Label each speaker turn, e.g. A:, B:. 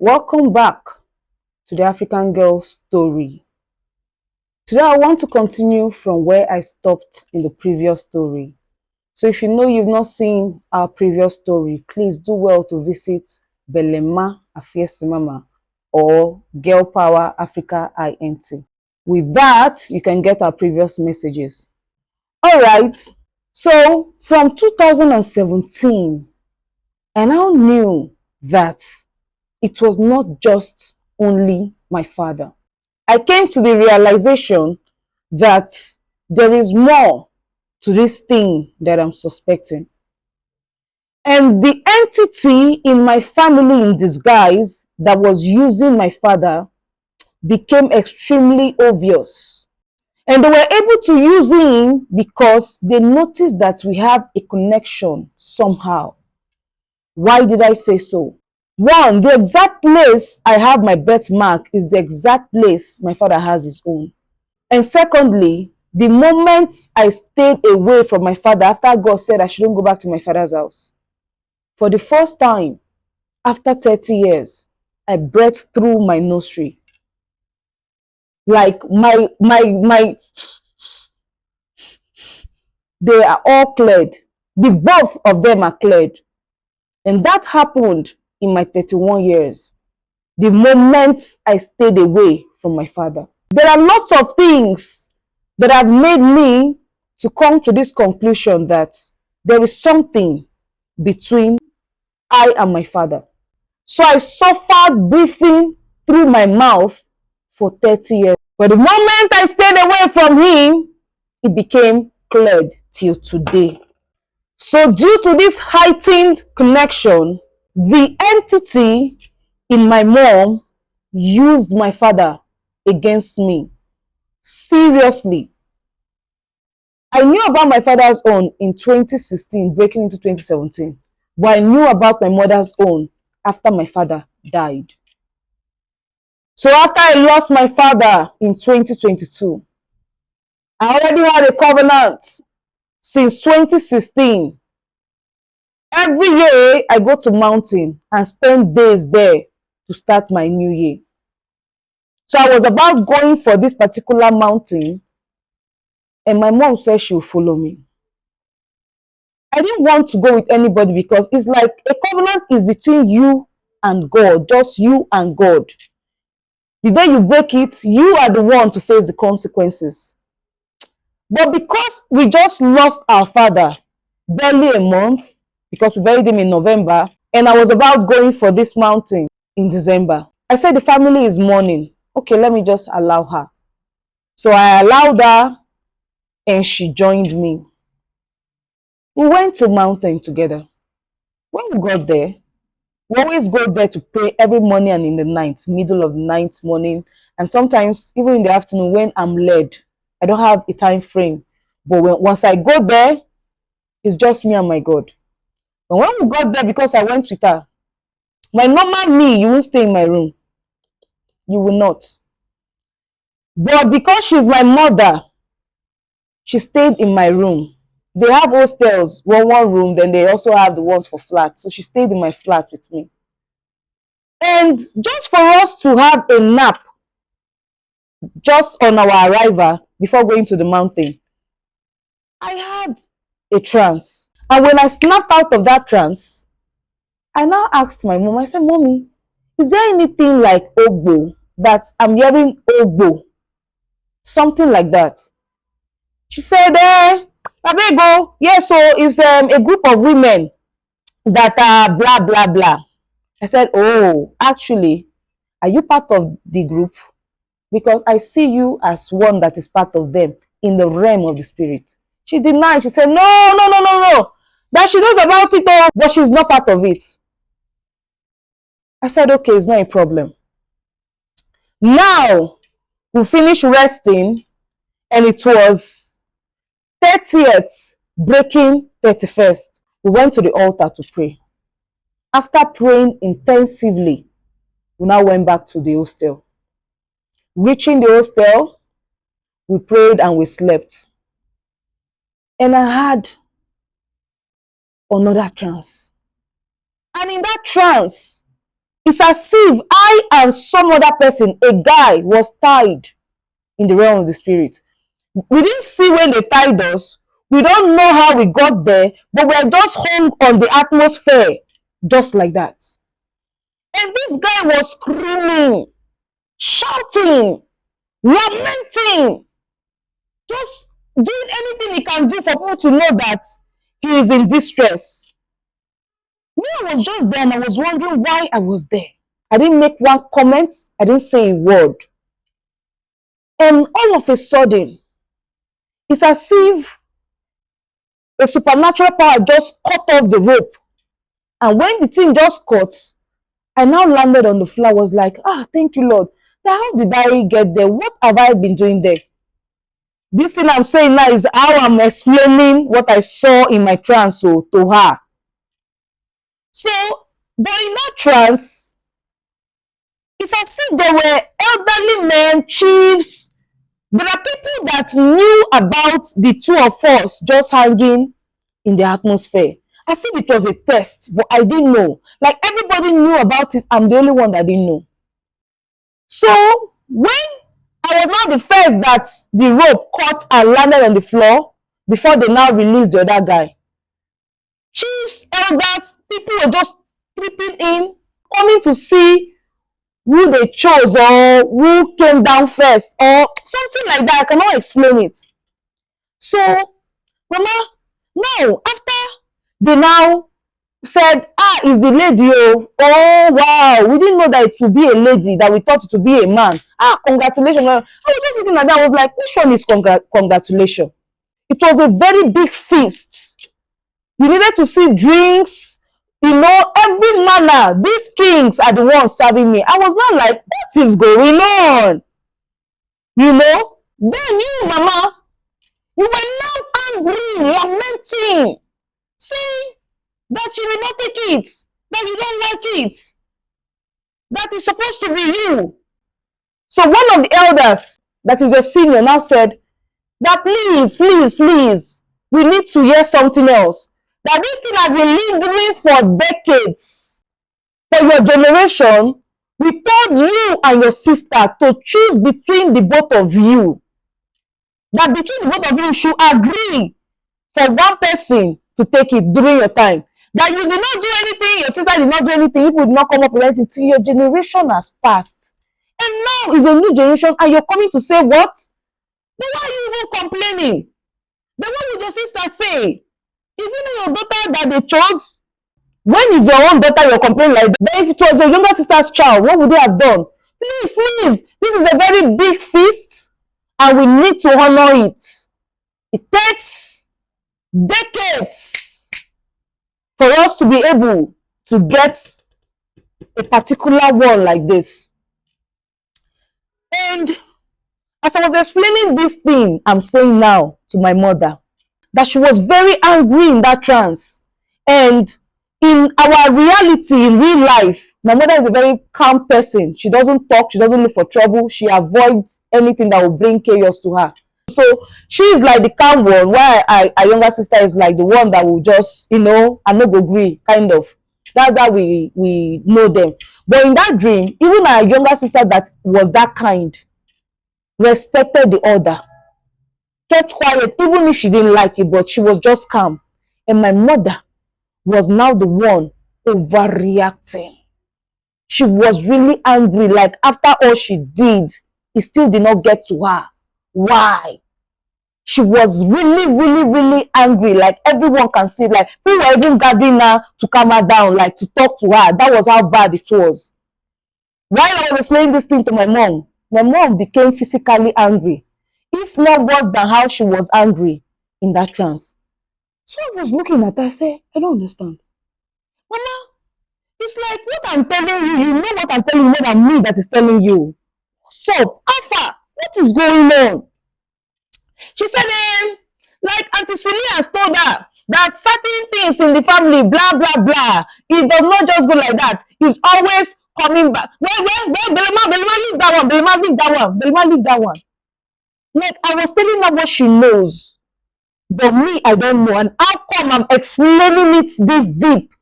A: Welcome back to the African Girl story. Today I want to continue from where I stopped in the previous story. So if you know you've not seen our previous story, please do well to visit Belema Mama or Girl Power Africa INT. With that, you can get our previous messages. Alright, so from 2017, I now knew that it was not just only my father. I came to the realization that there is more to this thing that I'm suspecting. And the entity in my family in disguise that was using my father became extremely obvious. And they were able to use him because they noticed that we have a connection somehow. Why did I say so? One, the exact place I have my birthmark is the exact place my father has his own. And secondly, the moment I stayed away from my father after God said I shouldn't go back to my father's house, for the first time after 30 years, I breathed through my nursery. Like they are all cleared. The both of them are cleared. And that happened in my 31 years. The moment I stayed away from my father. There are lots of things that have made me to come to this conclusion that there is something between I and my father. So I suffered breathing through my mouth for 30 years. But the moment I stayed away from him, it became cleared till today. So due to this heightened connection, the entity in my mom used my father against me. Seriously. I knew about my father's own in 2016, breaking into 2017. But I knew about my mother's own after my father died. So after I lost my father in 2022, I already had a covenant since 2016. Every year I go to mountain and spend days there to start my new year. So I was about going for this particular mountain and my mom said she will follow me. I didn't want to go with anybody because it's like a covenant is between you and God, just you and God. The day you break it, you are the one to face the consequences. But because we just lost our father barely a month, because we buried him in November, and I was about going for this mountain in December, I said the family is mourning. Okay, let me just allow her. So I allowed her and she joined me. We went to mountain together. When we got there, we always go there to pray every morning and in the night, middle of the night, morning, and sometimes even in the afternoon when I'm led. I don't have a time frame. But once I go there, it's just me and my God. But when we got there, because I went with her, my normal me, you won't stay in my room. You will not. But because she's my mother, she stayed in my room. They have hostels, one room, then they also have the ones for flats. So she stayed in my flat with me. And just for us to have a nap, just on our arrival, before going to the mountain, I had a trance. And when I snapped out of that trance, I now asked my mom, I said, Mommy, is there anything like Ogbo that I'm hearing Ogbo? Something like that. She said, Abego, yes, so it's a group of women that are blah, blah, blah. I said, oh, actually, are you part of the group? Because I see you as one that is part of them in the realm of the spirit. She denied. She said, no. That she knows about it all, but she's not part of it. I said, okay, it's not a problem. Now, we finished resting, and it was 30th, breaking 31st. We went to the altar to pray. After praying intensively, we now went back to the hostel. Reaching the hostel, we prayed and we slept. And I had another trance. And in that trance, It's as if I and some other person, a guy, was tied in the realm of the spirit. We didn't see when they tied us. We don't know how we got there, but we are just hung on the atmosphere, just like that. And this guy was screaming, shouting, lamenting, just doing anything he can do for people to know that he is in distress. Me, I was just there and I was wondering why I was there. I didn't make one comment. I didn't say a word. And all of a sudden, it's as if a supernatural power just cut off the rope. And when the thing just cut, I now landed on the floor. I was like, thank you, Lord. Now, how did I get there? What have I been doing there? This thing I'm saying now is how I'm explaining what I saw in my trance to her. So, but in that trance, it's as if there were elderly men, chiefs. There are people that knew about the two of us just hanging in the atmosphere. As if it was a test, but I didn't know. Like everybody knew about it. I'm the only one that didn't know. So when I was not the first that the rope caught and landed on the floor before they now released the other guy. Chiefs, elders, people were just tripping in, coming to see who they chose or who came down first or something like that. I cannot explain it. So, Mama, now after they now said, it's the lady. Oh, wow. We didn't know that it would be a lady, that we thought it would be a man. Congratulations. I was just looking at that. I was like, which one is congratulations? It was a very big feast. You needed to see drinks, every manner. These kings are the ones serving me. I was not like, what is going on? Then you, Mama, you were now angry, lamenting, saying that you will not take it, that you don't like it, that is supposed to be you. So one of the elders, that is your senior, now said that please, we need to hear something else. That this thing has been lingering for decades. For your generation, we told you and your sister to choose between the both of you. That between the both of you should agree for one person to take it during your time. That you did not do anything, your sister did not do anything, people did not come up with anything till your generation has passed. And now is a new generation and you're coming to say what? Then why are you even complaining? Then what would your sister say? Is it not your daughter that they chose? When it's your own daughter you're complaining like that? Then if it was your younger sister's child, what would they have done? Please, this is a very big feast and we need to honor it. It takes decades for us to be able to get a particular one like this. And as I was explaining this thing I'm saying now to my mother, that she was very angry in that trance. And in our reality, in real life, my mother is a very calm person. She doesn't talk, she doesn't look for trouble, she avoids anything that will bring chaos to her. So she is like the calm one, while our younger sister is like the one that will just, and no go agree, kind of. That's how we know them. But in that dream, even our younger sister that was that kind respected the order, kept quiet, even if she didn't like it, but she was just calm. And my mother was now the one overreacting. She was really angry, like after all she did, it still did not get to her. Why? She was really angry, like everyone can see, like people were even gathering now to calm her down, like to talk to her. That was how bad it was. While I was explaining this thing to my mom became physically angry, if not worse than how she was angry in that trance. So I was looking at her, I said, I don't understand. Mama, it's like what I'm telling you, you know what I'm telling you more than me that is telling you. What's up? Alpha, what is going on? She said, like Auntie Celia has told her that certain things in the family, blah, blah, blah, it does not just go like that. It's always coming back. Well, Belema, leave that one. Belema, leave that one. Like, I was telling her what she knows. But me, I don't know. And how come I'm explaining it this deep?